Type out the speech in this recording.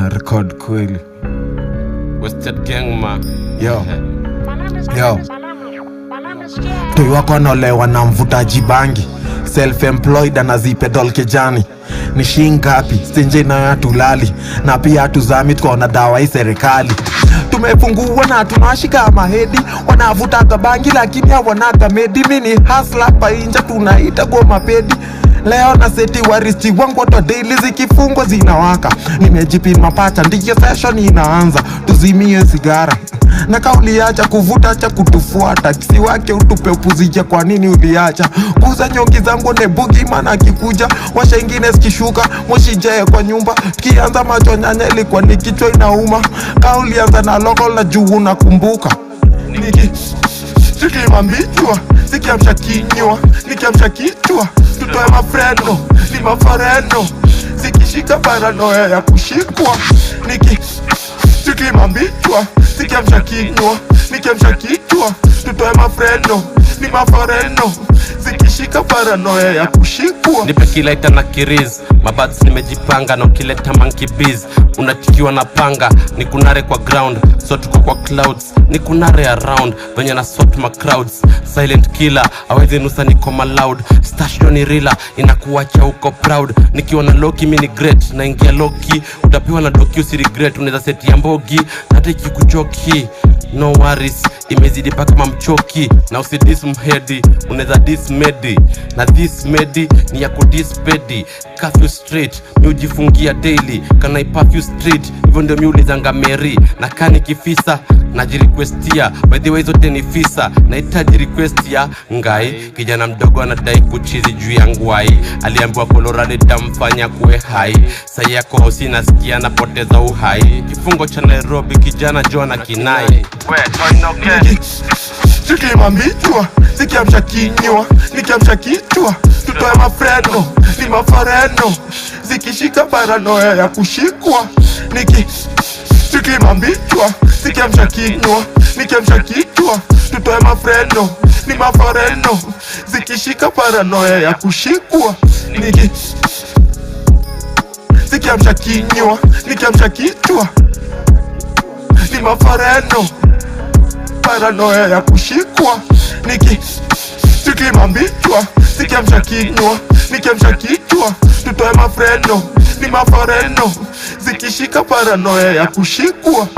na record kweli. Wasted gang ma. Yo Toi wako nolewa na mvutaji bangi, self-employed anazipe dol kejani. Ni shingapi stenje na yatulali, na pia hatuzami tukaona dawa hii serikali. Tumefungua na tunashika mahedi, wanavutaga bangi lakini hawanaga medi. Mini hustler pa inja tunaita goma pedi. Leo na seti waristi wangu watu daily zikifungwa zinawaka. Nimejipin mapacha ndiyo session inaanza, tuzimie sigara. Na kauliacha kuvuta cha kutufuata, kisi wake utupe upuzija kwa nini uliacha. Kuza nyongi zangu ne bugi mana kikuja, washa ingine skishuka, moshi jaye kwa nyumba. Tukianza macho nyanya ilikuwa ni kichwa inauma. Kaulianza na local na juu unakumbuka. Tukimambichwa, sikiamsha kinywa, nikiamsha kichwa. Tutoe mafreno, ni mafareno. Zikishika paranoia ya kushikwa. Tukimambichwa, sikiamsha kinywa, nikiamsha kichwa. Tutoe mafreno, ni mafareno. Zikishika paranoia ya kushikwa. Nipe kilaita na kiriz, mabads nimejipanga na ukileta monkey biz. Unatikiwa na panga, ni kunare kwa ground, so tuko kwa clouds. Ni kunare around, venye na sort ma crowds. Silent killer, awezi nusa niko maloud. Stash do ni rila, inakuwacha uko proud. Nikiwa na loki mini great, na ingia loki. Utapiwa na doki usi regret, uneza seti ya mbogi. Hata ikikuchoki, no worries, imezidi paka mamchoki. Na usidis mhedi, uneza dis medi. Na this medi, ni ya kudis pedi. Curfew street, miujifungia daily. Kana ipafu street, hivyo ndio miulizanga Mary. Na kani kifisa, najirequestia. By the way zote ni fisa, naitaji request ya ngai. Kijana mdogo anadai kuchizi juu ya ngwai. Aliambiwa Colorado itamfanya kuwe hai. Sai yako hosi nasikia napoteza uhai. Kifungo cha Nairobi kijana Joana kinai. Tukimambichwa, sikiamsha kinywa, nikiamsha kichwa. Tutoe mafreno, ni mafareno. Zikishika paranoia ya kushikwa. Tukimambichwa, sikiamsha kinywa, nikiamsha kichwa. Tutoe mafreno, ni mafareno. Zikishika paranoia ya kushikwa. Sikiamsha kinywa, nikiamsha kichwa. Ni mafareno, paranoia ya kushikwa. Tukimambichwa, sikiamsha kinywa, nikiamsha kichwa. Tutoe mafreno, ni mafareno. Zikishika paranoia ya kushikwa.